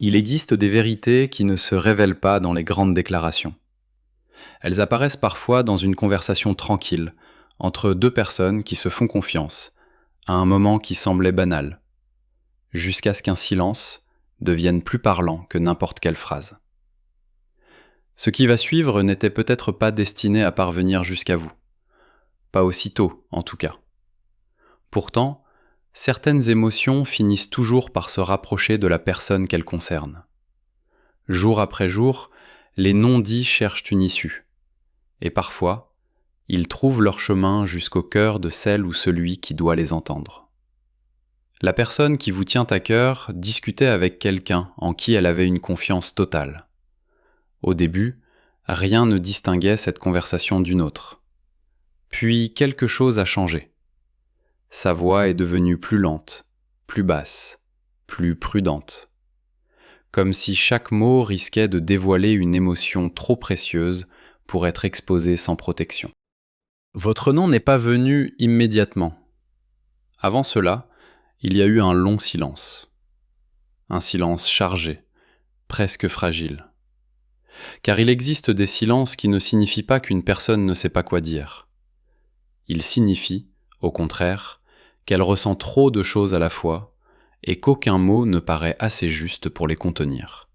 Il existe des vérités qui ne se révèlent pas dans les grandes déclarations. Elles apparaissent parfois dans une conversation tranquille, entre deux personnes qui se font confiance, à un moment qui semblait banal, jusqu'à ce qu'un silence devienne plus parlant que n'importe quelle phrase. Ce qui va suivre n'était peut-être pas destiné à parvenir jusqu'à vous. Pas aussitôt, en tout cas. Pourtant, certaines émotions finissent toujours par se rapprocher de la personne qu'elles concernent. Jour après jour, les non-dits cherchent une issue. Et parfois, ils trouvent leur chemin jusqu'au cœur de celle ou celui qui doit les entendre. La personne qui vous tient à cœur discutait avec quelqu'un en qui elle avait une confiance totale. Au début, rien ne distinguait cette conversation d'une autre. Puis quelque chose a changé. Sa voix est devenue plus lente, plus basse, plus prudente. Comme si chaque mot risquait de dévoiler une émotion trop précieuse pour être exposée sans protection. Votre nom n'est pas venu immédiatement. Avant cela, il y a eu un long silence. Un silence chargé, presque fragile. Car il existe des silences qui ne signifient pas qu'une personne ne sait pas quoi dire. Ils signifient, au contraire, qu'elle ressent trop de choses à la fois et qu'aucun mot ne paraît assez juste pour les contenir.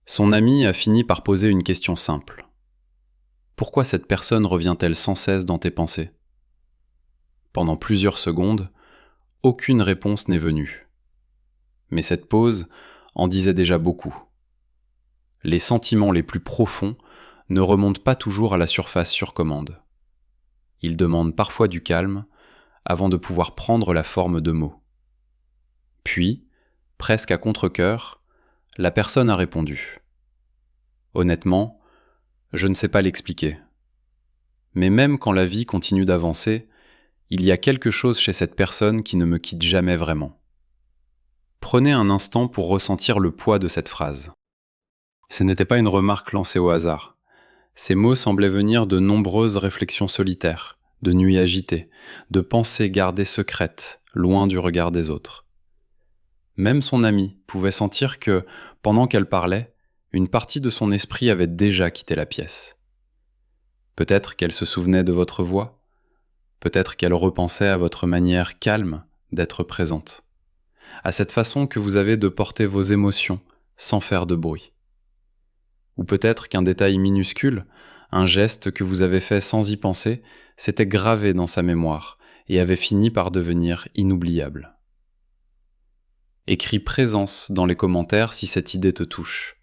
Son ami a fini par poser une question simple. Pourquoi cette personne revient-elle sans cesse dans tes pensées ? Pendant plusieurs secondes, aucune réponse n'est venue. Mais cette pause en disait déjà beaucoup. Les sentiments les plus profonds ne remontent pas toujours à la surface sur commande. Ils demandent parfois du calme avant de pouvoir prendre la forme de mots. Puis, presque à contre-cœur, la personne a répondu. Honnêtement, je ne sais pas l'expliquer. Mais même quand la vie continue d'avancer, il y a quelque chose chez cette personne qui ne me quitte jamais vraiment. Prenez un instant pour ressentir le poids de cette phrase. Ce n'était pas une remarque lancée au hasard. Ces mots semblaient venir de nombreuses réflexions solitaires, de nuits agitées, de pensées gardées secrètes, loin du regard des autres. Même son ami pouvait sentir que, pendant qu'elle parlait, une partie de son esprit avait déjà quitté la pièce. Peut-être qu'elle se souvenait de votre voix, peut-être qu'elle repensait à votre manière calme d'être présente, à cette façon que vous avez de porter vos émotions sans faire de bruit. Ou peut-être qu'un détail minuscule, un geste que vous avez fait sans y penser, s'était gravé dans sa mémoire et avait fini par devenir inoubliable. Écris présence dans les commentaires si cette idée te touche.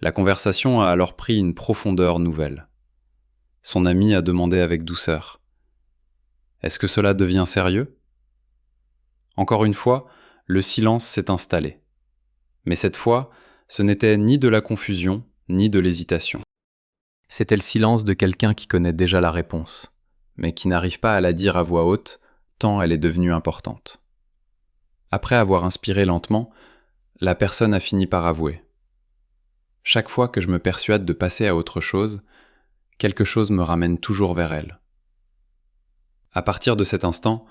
La conversation a alors pris une profondeur nouvelle. Son ami a demandé avec douceur. Est-ce que cela devient sérieux ? Encore une fois, le silence s'est installé. Mais cette fois, ce n'était ni de la confusion, ni de l'hésitation. C'était le silence de quelqu'un qui connaît déjà la réponse, mais qui n'arrive pas à la dire à voix haute, tant elle est devenue importante. Après avoir inspiré lentement, la personne a fini par avouer. Chaque fois que je me persuade de passer à autre chose, quelque chose me ramène toujours vers elle. À partir de cet instant,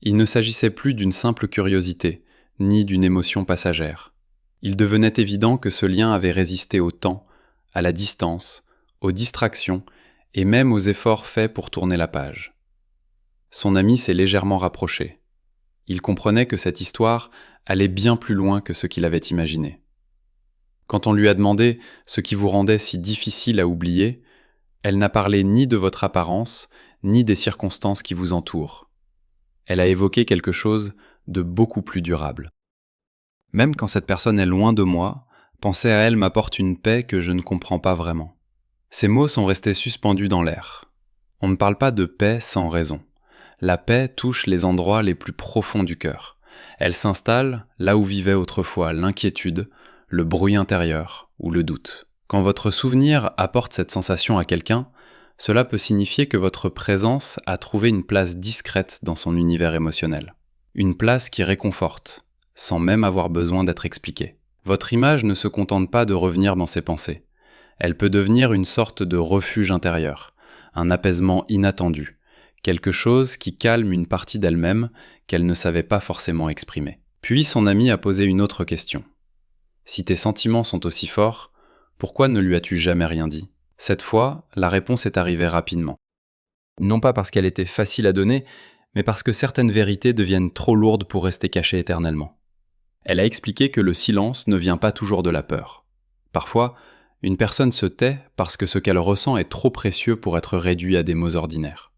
il ne s'agissait plus d'une simple curiosité, ni d'une émotion passagère. Il devenait évident que ce lien avait résisté au temps, à la distance, aux distractions et même aux efforts faits pour tourner la page. Son ami s'est légèrement rapproché. Il comprenait que cette histoire allait bien plus loin que ce qu'il avait imaginé. Quand on lui a demandé ce qui vous rendait si difficile à oublier, elle n'a parlé ni de votre apparence, ni des circonstances qui vous entourent. Elle a évoqué quelque chose de beaucoup plus durable. Même quand cette personne est loin de moi, penser à elle m'apporte une paix que je ne comprends pas vraiment. Ces mots sont restés suspendus dans l'air. On ne parle pas de paix sans raison. La paix touche les endroits les plus profonds du cœur. Elle s'installe là où vivait autrefois l'inquiétude, le bruit intérieur ou le doute. Quand votre souvenir apporte cette sensation à quelqu'un, cela peut signifier que votre présence a trouvé une place discrète dans son univers émotionnel. Une place qui réconforte, sans même avoir besoin d'être expliquée. Votre image ne se contente pas de revenir dans ses pensées. Elle peut devenir une sorte de refuge intérieur, un apaisement inattendu, quelque chose qui calme une partie d'elle-même qu'elle ne savait pas forcément exprimer. Puis son ami a posé une autre question. Si tes sentiments sont aussi forts, pourquoi ne lui as-tu jamais rien dit ? Cette fois, la réponse est arrivée rapidement. Non pas parce qu'elle était facile à donner, mais parce que certaines vérités deviennent trop lourdes pour rester cachées éternellement. Elle a expliqué que le silence ne vient pas toujours de la peur. Parfois, une personne se tait parce que ce qu'elle ressent est trop précieux pour être réduit à des mots ordinaires.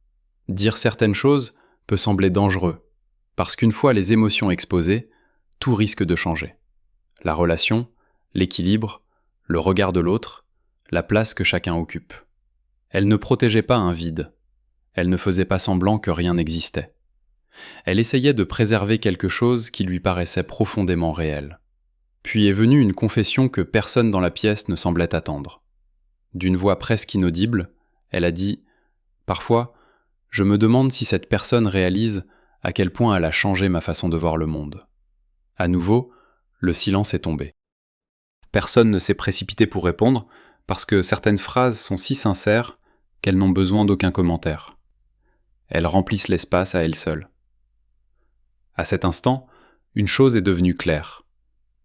Dire certaines choses peut sembler dangereux, parce qu'une fois les émotions exposées, tout risque de changer. La relation, l'équilibre, le regard de l'autre, la place que chacun occupe. Elle ne protégeait pas un vide. Elle ne faisait pas semblant que rien n'existait. Elle essayait de préserver quelque chose qui lui paraissait profondément réel. Puis est venue une confession que personne dans la pièce ne semblait attendre. D'une voix presque inaudible, elle a dit « Parfois, je me demande si cette personne réalise à quel point elle a changé ma façon de voir le monde. » À nouveau, le silence est tombé. Personne ne s'est précipité pour répondre, parce que certaines phrases sont si sincères qu'elles n'ont besoin d'aucun commentaire. Elles remplissent l'espace à elles seules. À cet instant, une chose est devenue claire.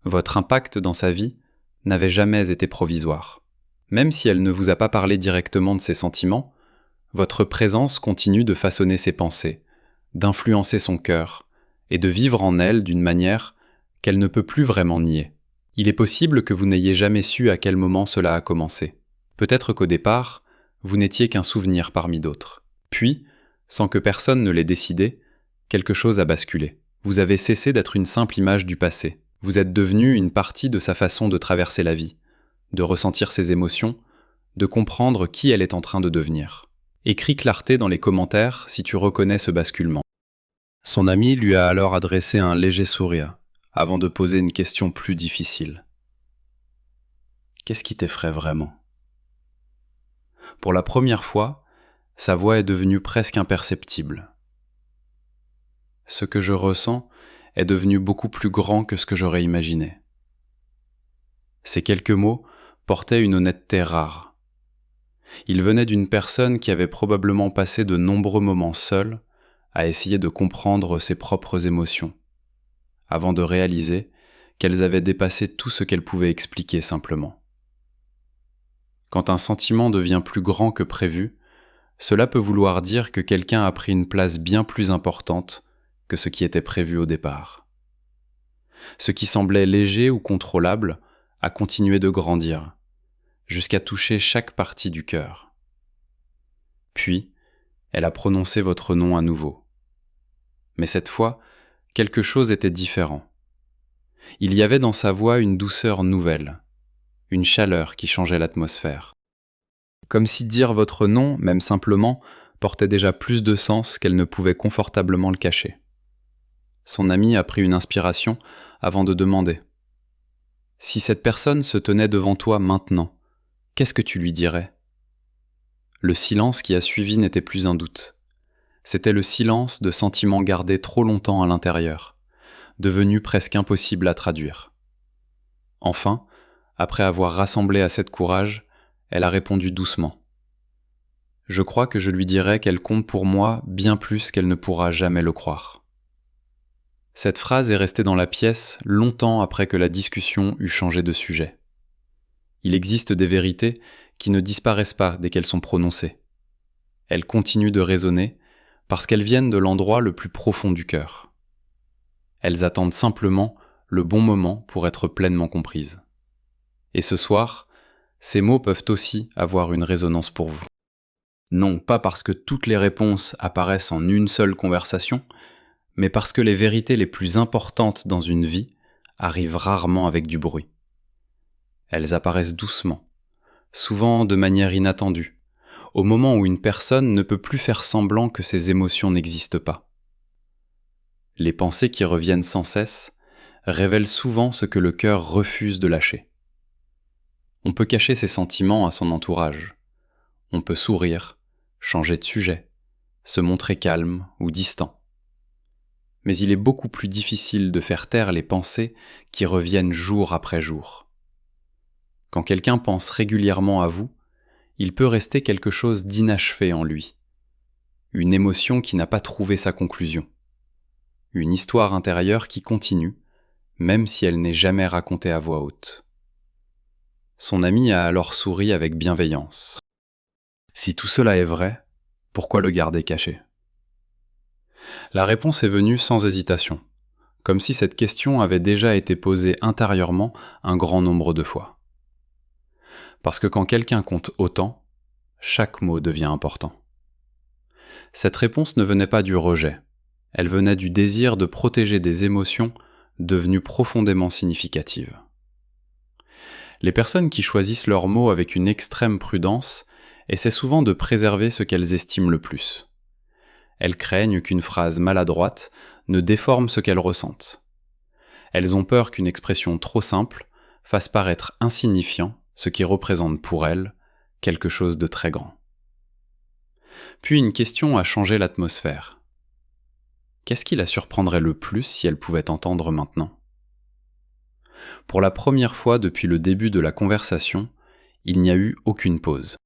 Votre impact dans sa vie n'avait jamais été provisoire. Même si elle ne vous a pas parlé directement de ses sentiments, votre présence continue de façonner ses pensées, d'influencer son cœur et de vivre en elle d'une manière qu'elle ne peut plus vraiment nier. Il est possible que vous n'ayez jamais su à quel moment cela a commencé. Peut-être qu'au départ, vous n'étiez qu'un souvenir parmi d'autres. Puis, sans que personne ne l'ait décidé, quelque chose a basculé. Vous avez cessé d'être une simple image du passé. Vous êtes devenu une partie de sa façon de traverser la vie, de ressentir ses émotions, de comprendre qui elle est en train de devenir. Écris clarté dans les commentaires si tu reconnais ce basculement. Son ami lui a alors adressé un léger sourire, avant de poser une question plus difficile. Qu'est-ce qui t'effraie vraiment ? Pour la première fois, sa voix est devenue presque imperceptible. Ce que je ressens est devenu beaucoup plus grand que ce que j'aurais imaginé. Ces quelques mots portaient une honnêteté rare. Ils venaient d'une personne qui avait probablement passé de nombreux moments seule à essayer de comprendre ses propres émotions, avant de réaliser qu'elles avaient dépassé tout ce qu'elles pouvaient expliquer simplement. Quand un sentiment devient plus grand que prévu, cela peut vouloir dire que quelqu'un a pris une place bien plus importante que ce qui était prévu au départ. Ce qui semblait léger ou contrôlable a continué de grandir, jusqu'à toucher chaque partie du cœur. Puis, elle a prononcé votre nom à nouveau. Mais cette fois, quelque chose était différent. Il y avait dans sa voix une douceur nouvelle, une chaleur qui changeait l'atmosphère. Comme si dire votre nom, même simplement, portait déjà plus de sens qu'elle ne pouvait confortablement le cacher. Son ami a pris une inspiration avant de demander « Si cette personne se tenait devant toi maintenant, qu'est-ce que tu lui dirais ?» Le silence qui a suivi n'était plus un doute. C'était le silence de sentiments gardés trop longtemps à l'intérieur, devenu presque impossible à traduire. Enfin, après avoir rassemblé assez de courage, elle a répondu doucement. « Je crois que je lui dirai qu'elle compte pour moi bien plus qu'elle ne pourra jamais le croire. » Cette phrase est restée dans la pièce longtemps après que la discussion eut changé de sujet. Il existe des vérités qui ne disparaissent pas dès qu'elles sont prononcées. Elles continuent de résonner parce qu'elles viennent de l'endroit le plus profond du cœur. Elles attendent simplement le bon moment pour être pleinement comprises. Et ce soir, ces mots peuvent aussi avoir une résonance pour vous. Non pas parce que toutes les réponses apparaissent en une seule conversation, mais parce que les vérités les plus importantes dans une vie arrivent rarement avec du bruit. Elles apparaissent doucement, souvent de manière inattendue, au moment où une personne ne peut plus faire semblant que ses émotions n'existent pas. Les pensées qui reviennent sans cesse révèlent souvent ce que le cœur refuse de lâcher. On peut cacher ses sentiments à son entourage. On peut sourire, changer de sujet, se montrer calme ou distant. Mais il est beaucoup plus difficile de faire taire les pensées qui reviennent jour après jour. Quand quelqu'un pense régulièrement à vous, il peut rester quelque chose d'inachevé en lui, une émotion qui n'a pas trouvé sa conclusion, une histoire intérieure qui continue, même si elle n'est jamais racontée à voix haute. Son ami a alors souri avec bienveillance. Si tout cela est vrai, pourquoi le garder caché ? La réponse est venue sans hésitation, comme si cette question avait déjà été posée intérieurement un grand nombre de fois. Parce que quand quelqu'un compte autant, chaque mot devient important. Cette réponse ne venait pas du rejet, elle venait du désir de protéger des émotions devenues profondément significatives. Les personnes qui choisissent leurs mots avec une extrême prudence essaient souvent de préserver ce qu'elles estiment le plus. Elles craignent qu'une phrase maladroite ne déforme ce qu'elles ressentent. Elles ont peur qu'une expression trop simple fasse paraître insignifiant ce qui représente pour elles quelque chose de très grand. Puis une question a changé l'atmosphère. Qu'est-ce qui la surprendrait le plus si elle pouvait entendre maintenant ? Pour la première fois depuis le début de la conversation, il n'y a eu aucune pause.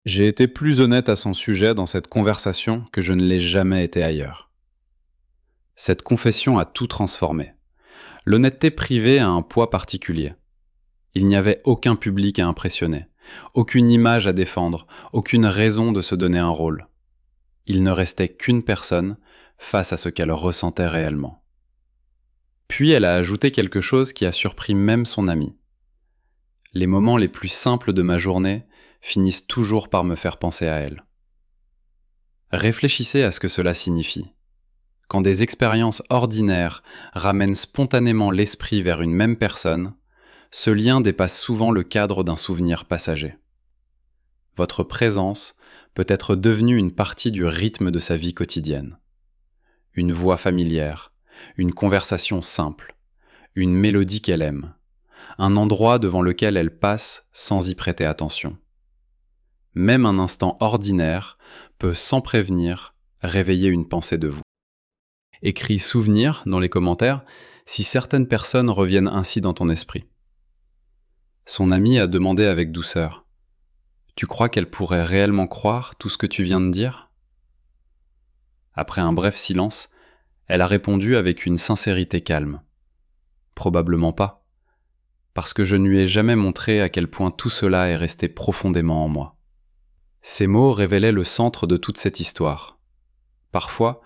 J'ai été plus honnête à son sujet dans cette conversation que je ne l'ai jamais été ailleurs. Cette confession a tout transformé. L'honnêteté privée a un poids particulier. Il n'y avait aucun public à impressionner, aucune image à défendre, aucune raison de se donner un rôle. Il ne restait qu'une personne face à ce qu'elle ressentait réellement. Puis elle a ajouté quelque chose qui a surpris même son ami. Les moments les plus simples de ma journée finissent toujours par me faire penser à elle. Réfléchissez à ce que cela signifie. Quand des expériences ordinaires ramènent spontanément l'esprit vers une même personne, ce lien dépasse souvent le cadre d'un souvenir passager. Votre présence peut être devenue une partie du rythme de sa vie quotidienne. Une voix familière, une conversation simple, une mélodie qu'elle aime, un endroit devant lequel elle passe sans y prêter attention. Même un instant ordinaire peut, sans prévenir, réveiller une pensée de vous. Écris souvenir dans les commentaires si certaines personnes reviennent ainsi dans ton esprit. Son ami a demandé avec douceur : « Tu crois qu'elle pourrait réellement croire tout ce que tu viens de dire ?» Après un bref silence, elle a répondu avec une sincérité calme. « Probablement pas, parce que je ne lui ai jamais montré à quel point tout cela est resté profondément en moi. » Ces mots révélaient le centre de toute cette histoire. Parfois,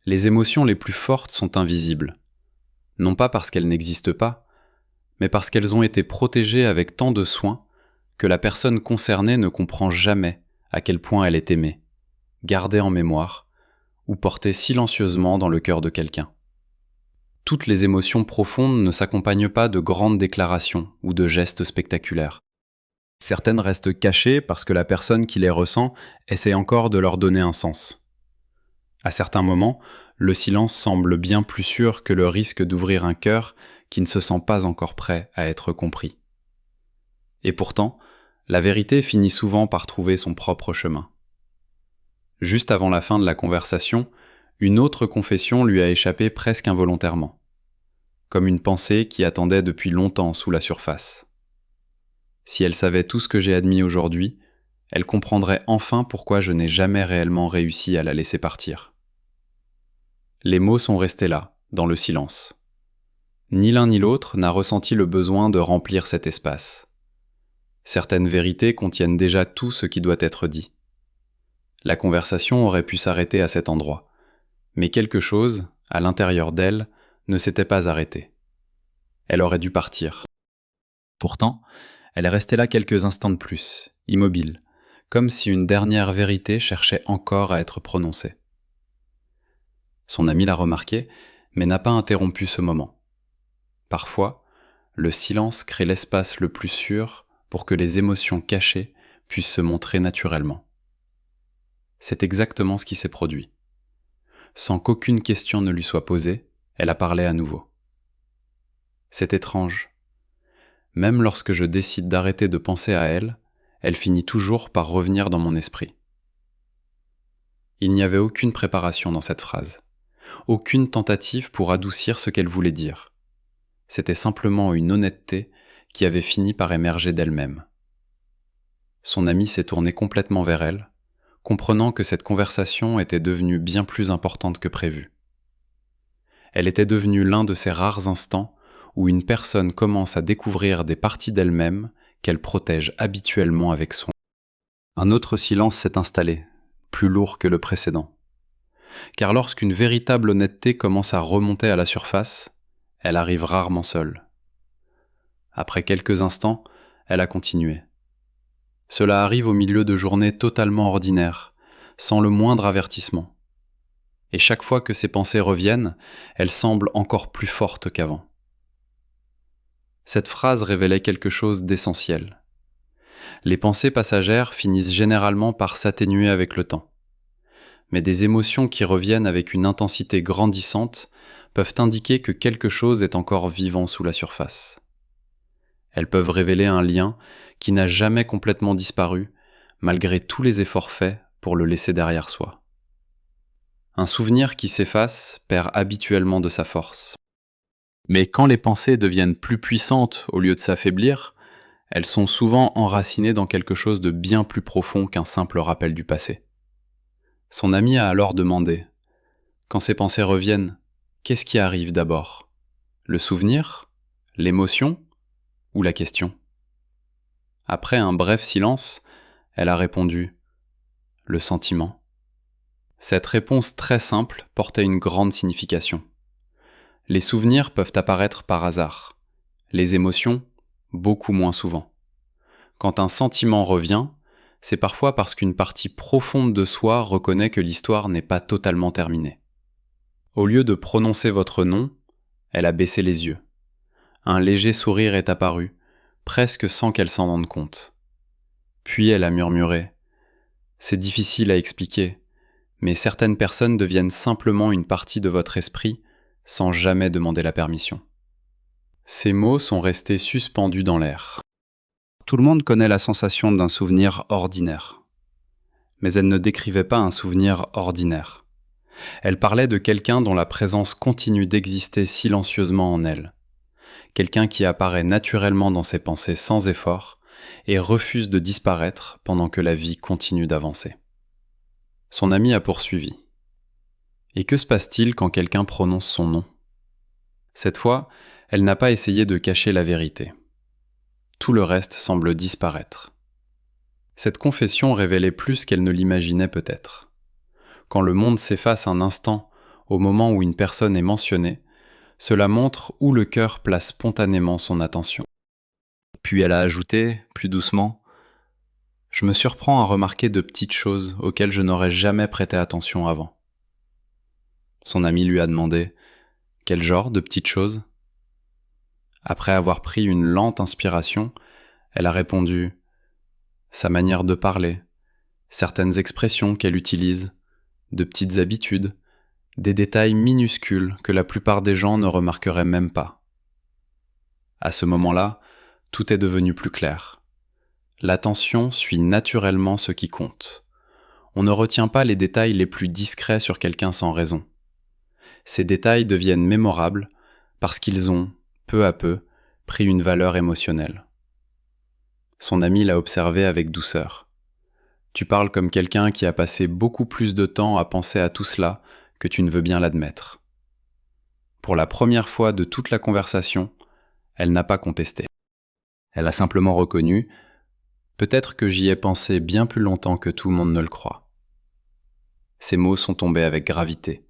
les émotions les plus fortes sont invisibles, non pas parce qu'elles n'existent pas, mais parce qu'elles ont été protégées avec tant de soin que la personne concernée ne comprend jamais à quel point elle est aimée, gardée en mémoire, ou portée silencieusement dans le cœur de quelqu'un. Toutes les émotions profondes ne s'accompagnent pas de grandes déclarations ou de gestes spectaculaires. Certaines restent cachées parce que la personne qui les ressent essaie encore de leur donner un sens. À certains moments, le silence semble bien plus sûr que le risque d'ouvrir un cœur qui ne se sent pas encore prêt à être compris. Et pourtant, la vérité finit souvent par trouver son propre chemin. Juste avant la fin de la conversation, une autre confession lui a échappé presque involontairement, comme une pensée qui attendait depuis longtemps sous la surface. Si elle savait tout ce que j'ai admis aujourd'hui, elle comprendrait enfin pourquoi je n'ai jamais réellement réussi à la laisser partir. Les mots sont restés là, dans le silence. Ni l'un ni l'autre n'a ressenti le besoin de remplir cet espace. Certaines vérités contiennent déjà tout ce qui doit être dit. La conversation aurait pu s'arrêter à cet endroit, mais quelque chose, à l'intérieur d'elle, ne s'était pas arrêté. Elle aurait dû partir. Pourtant, elle est restée là quelques instants de plus, immobile, comme si une dernière vérité cherchait encore à être prononcée. Son ami l'a remarqué, mais n'a pas interrompu ce moment. Parfois, le silence crée l'espace le plus sûr pour que les émotions cachées puissent se montrer naturellement. C'est exactement ce qui s'est produit. Sans qu'aucune question ne lui soit posée, elle a parlé à nouveau. C'est étrange. Même lorsque je décide d'arrêter de penser à elle, elle finit toujours par revenir dans mon esprit. Il n'y avait aucune préparation dans cette phrase, aucune tentative pour adoucir ce qu'elle voulait dire. C'était simplement une honnêteté qui avait fini par émerger d'elle-même. Son ami s'est tourné complètement vers elle, comprenant que cette conversation était devenue bien plus importante que prévu. Elle était devenue l'un de ces rares instants où une personne commence à découvrir des parties d'elle-même qu'elle protège habituellement avec soin. Un autre silence s'est installé, plus lourd que le précédent. Car lorsqu'une véritable honnêteté commence à remonter à la surface, elle arrive rarement seule. Après quelques instants, elle a continué. Cela arrive au milieu de journées totalement ordinaires, sans le moindre avertissement. Et chaque fois que ces pensées reviennent, elles semblent encore plus fortes qu'avant. Cette phrase révélait quelque chose d'essentiel. Les pensées passagères finissent généralement par s'atténuer avec le temps. Mais des émotions qui reviennent avec une intensité grandissante peuvent indiquer que quelque chose est encore vivant sous la surface. Elles peuvent révéler un lien qui n'a jamais complètement disparu, malgré tous les efforts faits pour le laisser derrière soi. Un souvenir qui s'efface perd habituellement de sa force. Mais quand les pensées deviennent plus puissantes au lieu de s'affaiblir, elles sont souvent enracinées dans quelque chose de bien plus profond qu'un simple rappel du passé. Son ami a alors demandé « Quand ces pensées reviennent, qu'est-ce qui arrive d'abord ? Le souvenir ? L'émotion ? Ou la question ?» Après un bref silence, elle a répondu « Le sentiment ». Cette réponse très simple portait une grande signification. Les souvenirs peuvent apparaître par hasard, les émotions, beaucoup moins souvent. Quand un sentiment revient, c'est parfois parce qu'une partie profonde de soi reconnaît que l'histoire n'est pas totalement terminée. Au lieu de prononcer votre nom, elle a baissé les yeux. Un léger sourire est apparu, presque sans qu'elle s'en rende compte. Puis elle a murmuré « C'est difficile à expliquer, mais certaines personnes deviennent simplement une partie de votre esprit sans jamais demander la permission. » Ces mots sont restés suspendus dans l'air. Tout le monde connaît la sensation d'un souvenir ordinaire. Mais elle ne décrivait pas un souvenir ordinaire. Elle parlait de quelqu'un dont la présence continue d'exister silencieusement en elle. Quelqu'un qui apparaît naturellement dans ses pensées sans effort et refuse de disparaître pendant que la vie continue d'avancer. Son ami a poursuivi. Et que se passe-t-il quand quelqu'un prononce son nom ? Cette fois, elle n'a pas essayé de cacher la vérité. Tout le reste semble disparaître. Cette confession révélait plus qu'elle ne l'imaginait peut-être. Quand le monde s'efface un instant au moment où une personne est mentionnée, cela montre où le cœur place spontanément son attention. Puis elle a ajouté, plus doucement, « Je me surprends à remarquer de petites choses auxquelles je n'aurais jamais prêté attention avant. » Son ami lui a demandé, « Quel genre de petites choses ?» Après avoir pris une lente inspiration, elle a répondu « Sa manière de parler, certaines expressions qu'elle utilise, de petites habitudes, des détails minuscules que la plupart des gens ne remarqueraient même pas. » À ce moment-là, tout est devenu plus clair. L'attention suit naturellement ce qui compte. On ne retient pas les détails les plus discrets sur quelqu'un sans raison. Ces détails deviennent mémorables parce qu'ils ont, peu à peu, pris une valeur émotionnelle. Son ami l'a observé avec douceur. « Tu parles comme quelqu'un qui a passé beaucoup plus de temps à penser à tout cela que tu ne veux bien l'admettre. » Pour la première fois de toute la conversation, elle n'a pas contesté. Elle a simplement reconnu « Peut-être que j'y ai pensé bien plus longtemps que tout le monde ne le croit. » Ces mots sont tombés avec gravité.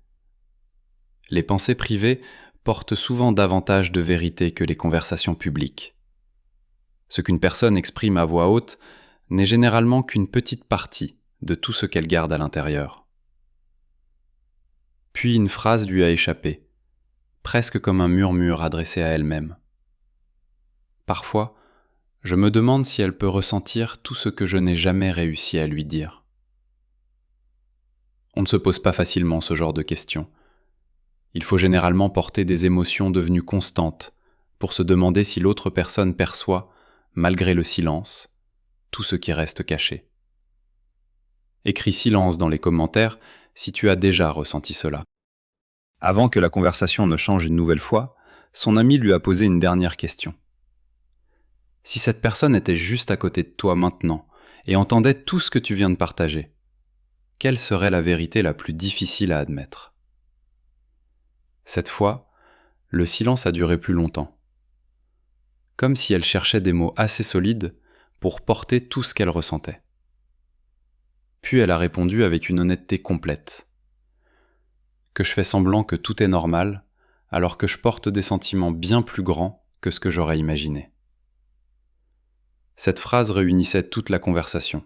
Les pensées privées portent souvent davantage de vérité que les conversations publiques. Ce qu'une personne exprime à voix haute n'est généralement qu'une petite partie de tout ce qu'elle garde à l'intérieur. Puis une phrase lui a échappé, presque comme un murmure adressé à elle-même. Parfois, je me demande si elle peut ressentir tout ce que je n'ai jamais réussi à lui dire. On ne se pose pas facilement ce genre de questions. Il faut généralement porter des émotions devenues constantes pour se demander si l'autre personne perçoit, malgré le silence, tout ce qui reste caché. Écris silence dans les commentaires si tu as déjà ressenti cela. Avant que la conversation ne change une nouvelle fois, son ami lui a posé une dernière question. Si cette personne était juste à côté de toi maintenant et entendait tout ce que tu viens de partager, quelle serait la vérité la plus difficile à admettre ? Cette fois, le silence a duré plus longtemps, comme si elle cherchait des mots assez solides pour porter tout ce qu'elle ressentait. Puis elle a répondu avec une honnêteté complète. Que je fais semblant que tout est normal, alors que je porte des sentiments bien plus grands que ce que j'aurais imaginé. Cette phrase réunissait toute la conversation.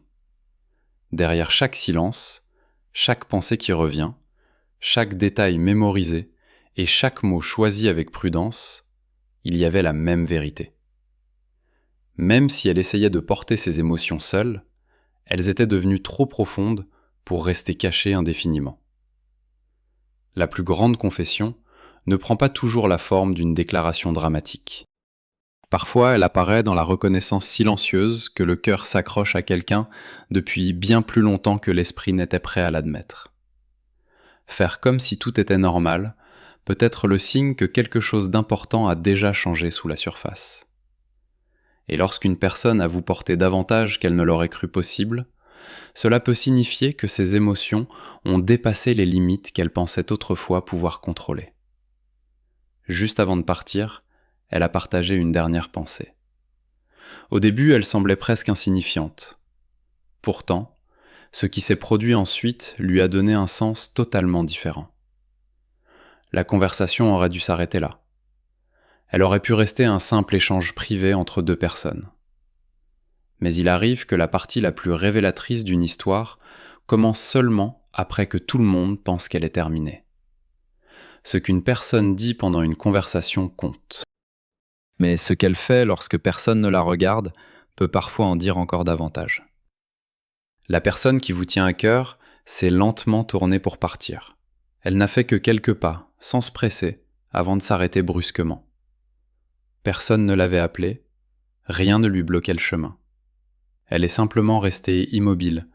Derrière chaque silence, chaque pensée qui revient, chaque détail mémorisé et chaque mot choisi avec prudence, il y avait la même vérité. Même si elle essayait de porter ses émotions seule, elles étaient devenues trop profondes pour rester cachées indéfiniment. La plus grande confession ne prend pas toujours la forme d'une déclaration dramatique. Parfois, elle apparaît dans la reconnaissance silencieuse que le cœur s'accroche à quelqu'un depuis bien plus longtemps que l'esprit n'était prêt à l'admettre. Faire comme si tout était normal peut être le signe que quelque chose d'important a déjà changé sous la surface. Et lorsqu'une personne avoue porter davantage qu'elle ne l'aurait cru possible, cela peut signifier que ses émotions ont dépassé les limites qu'elle pensait autrefois pouvoir contrôler. Juste avant de partir, elle a partagé une dernière pensée. Au début, elle semblait presque insignifiante. Pourtant, ce qui s'est produit ensuite lui a donné un sens totalement différent. La conversation aurait dû s'arrêter là. Elle aurait pu rester un simple échange privé entre deux personnes. Mais il arrive que la partie la plus révélatrice d'une histoire commence seulement après que tout le monde pense qu'elle est terminée. Ce qu'une personne dit pendant une conversation compte. Mais ce qu'elle fait lorsque personne ne la regarde peut parfois en dire encore davantage. La personne qui vous tient à cœur s'est lentement tournée pour partir. Elle n'a fait que quelques pas, sans se presser, avant de s'arrêter brusquement. Personne ne l'avait appelée, rien ne lui bloquait le chemin. Elle est simplement restée immobile,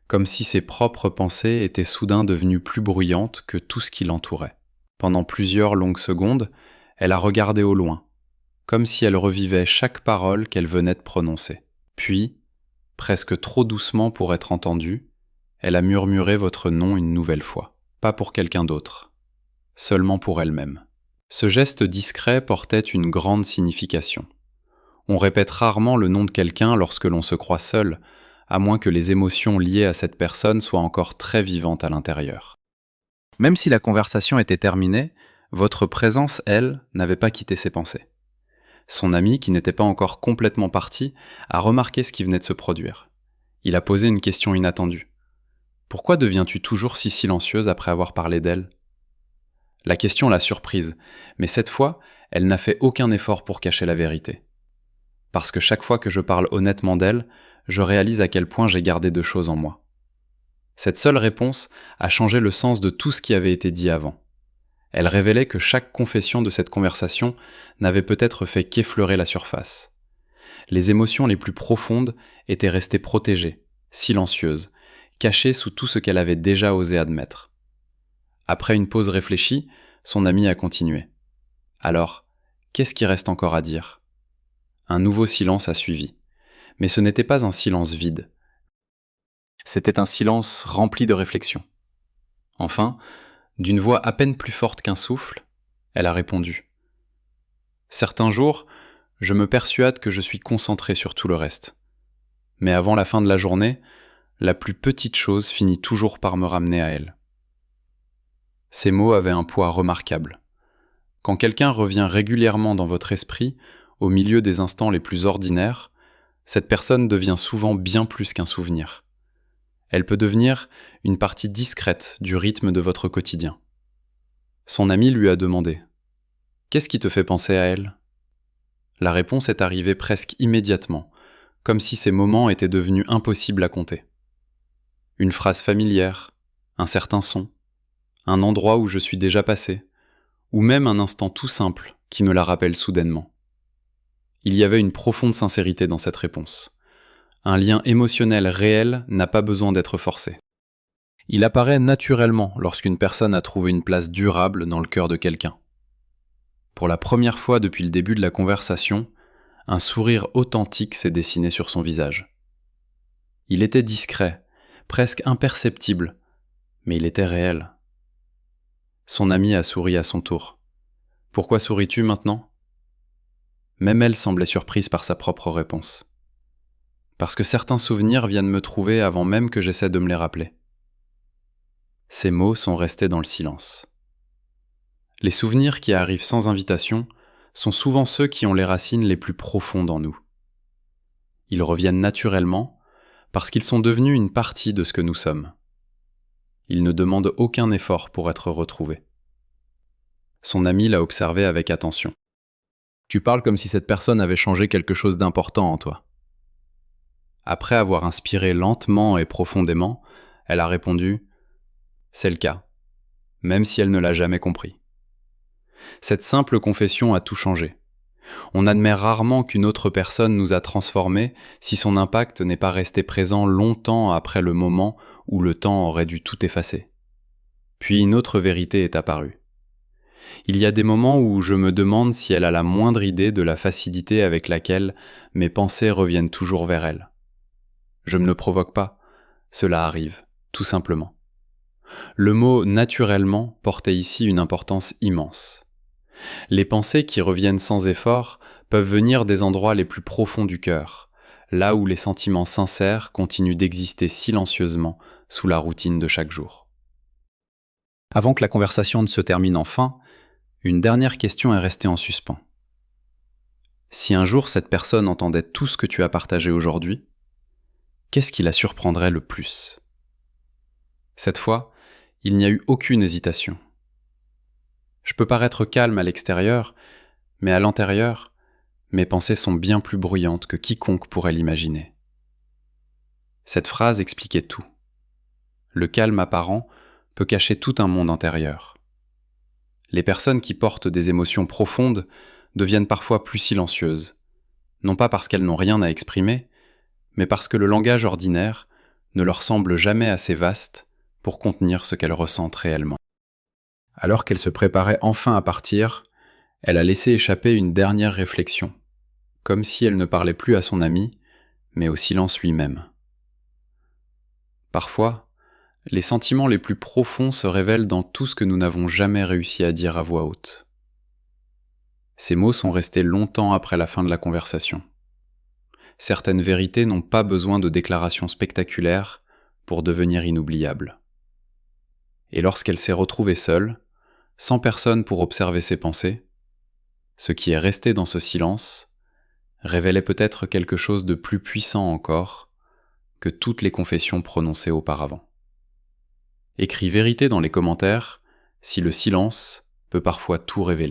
comme si ses propres pensées étaient soudain devenues plus bruyantes que tout ce qui l'entourait. Pendant plusieurs longues secondes, elle a regardé au loin, comme si elle revivait chaque parole qu'elle venait de prononcer. Puis, presque trop doucement pour être entendue, elle a murmuré votre nom une nouvelle fois. Pas pour quelqu'un d'autre, seulement pour elle-même. Ce geste discret portait une grande signification. On répète rarement le nom de quelqu'un lorsque l'on se croit seul, à moins que les émotions liées à cette personne soient encore très vivantes à l'intérieur. Même si la conversation était terminée, votre présence, elle, n'avait pas quitté ses pensées. Son ami, qui n'était pas encore complètement parti, a remarqué ce qui venait de se produire. Il a posé une question inattendue. « Pourquoi deviens-tu toujours si silencieuse après avoir parlé d'elle ?» La question l'a surprise, mais cette fois, elle n'a fait aucun effort pour cacher la vérité. Parce que chaque fois que je parle honnêtement d'elle, je réalise à quel point j'ai gardé de choses en moi. Cette seule réponse a changé le sens de tout ce qui avait été dit avant. Elle révélait que chaque confession de cette conversation n'avait peut-être fait qu'effleurer la surface. Les émotions les plus profondes étaient restées protégées, silencieuses, cachées sous tout ce qu'elle avait déjà osé admettre. Après une pause réfléchie, son ami a continué. Alors, qu'est-ce qui reste encore à dire ? Un nouveau silence a suivi. Mais ce n'était pas un silence vide. C'était un silence rempli de réflexion. Enfin, d'une voix à peine plus forte qu'un souffle, elle a répondu. Certains jours, je me persuade que je suis concentré sur tout le reste. Mais avant la fin de la journée, la plus petite chose finit toujours par me ramener à elle. Ces mots avaient un poids remarquable. Quand quelqu'un revient régulièrement dans votre esprit, au milieu des instants les plus ordinaires, cette personne devient souvent bien plus qu'un souvenir. Elle peut devenir une partie discrète du rythme de votre quotidien. Son ami lui a demandé « Qu'est-ce qui te fait penser à elle ?» La réponse est arrivée presque immédiatement, comme si ces moments étaient devenus impossibles à compter. Une phrase familière, un certain son, un endroit où je suis déjà passé, ou même un instant tout simple qui me la rappelle soudainement. Il y avait une profonde sincérité dans cette réponse. Un lien émotionnel réel n'a pas besoin d'être forcé. Il apparaît naturellement lorsqu'une personne a trouvé une place durable dans le cœur de quelqu'un. Pour la première fois depuis le début de la conversation, un sourire authentique s'est dessiné sur son visage. Il était discret, presque imperceptible, mais il était réel. Son ami a souri à son tour. « Pourquoi souris-tu maintenant » Même elle semblait surprise par sa propre réponse. Parce que certains souvenirs viennent me trouver avant même que j'essaie de me les rappeler. Ces mots sont restés dans le silence. Les souvenirs qui arrivent sans invitation sont souvent ceux qui ont les racines les plus profondes en nous. Ils reviennent naturellement parce qu'ils sont devenus une partie de ce que nous sommes. Ils ne demandent aucun effort pour être retrouvés. Son ami l'a observé avec attention. Tu parles comme si cette personne avait changé quelque chose d'important en toi. Après avoir inspiré lentement et profondément, elle a répondu « C'est le cas, même si elle ne l'a jamais compris. » Cette simple confession a tout changé. On admet rarement qu'une autre personne nous a transformés si son impact n'est pas resté présent longtemps après le moment où le temps aurait dû tout effacer. Puis une autre vérité est apparue. Il y a des moments où je me demande si elle a la moindre idée de la facilité avec laquelle mes pensées reviennent toujours vers elle. Je ne le provoque pas, cela arrive, tout simplement. Le mot « naturellement » portait ici une importance immense. Les pensées qui reviennent sans effort peuvent venir des endroits les plus profonds du cœur, là où les sentiments sincères continuent d'exister silencieusement sous la routine de chaque jour. Avant que la conversation ne se termine enfin, une dernière question est restée en suspens. Si un jour cette personne entendait tout ce que tu as partagé aujourd'hui, qu'est-ce qui la surprendrait le plus ? Cette fois, il n'y a eu aucune hésitation. Je peux paraître calme à l'extérieur, mais à l'intérieur, mes pensées sont bien plus bruyantes que quiconque pourrait l'imaginer. Cette phrase expliquait tout. Le calme apparent peut cacher tout un monde intérieur. Les personnes qui portent des émotions profondes deviennent parfois plus silencieuses, non pas parce qu'elles n'ont rien à exprimer, mais parce que le langage ordinaire ne leur semble jamais assez vaste pour contenir ce qu'elles ressentent réellement. Alors qu'elle se préparait enfin à partir, elle a laissé échapper une dernière réflexion, comme si elle ne parlait plus à son ami, mais au silence lui-même. Parfois, les sentiments les plus profonds se révèlent dans tout ce que nous n'avons jamais réussi à dire à voix haute. Ces mots sont restés longtemps après la fin de la conversation. Certaines vérités n'ont pas besoin de déclarations spectaculaires pour devenir inoubliables. Et lorsqu'elle s'est retrouvée seule, sans personne pour observer ses pensées, ce qui est resté dans ce silence révélait peut-être quelque chose de plus puissant encore que toutes les confessions prononcées auparavant. Écris vérité dans les commentaires si le silence peut parfois tout révéler.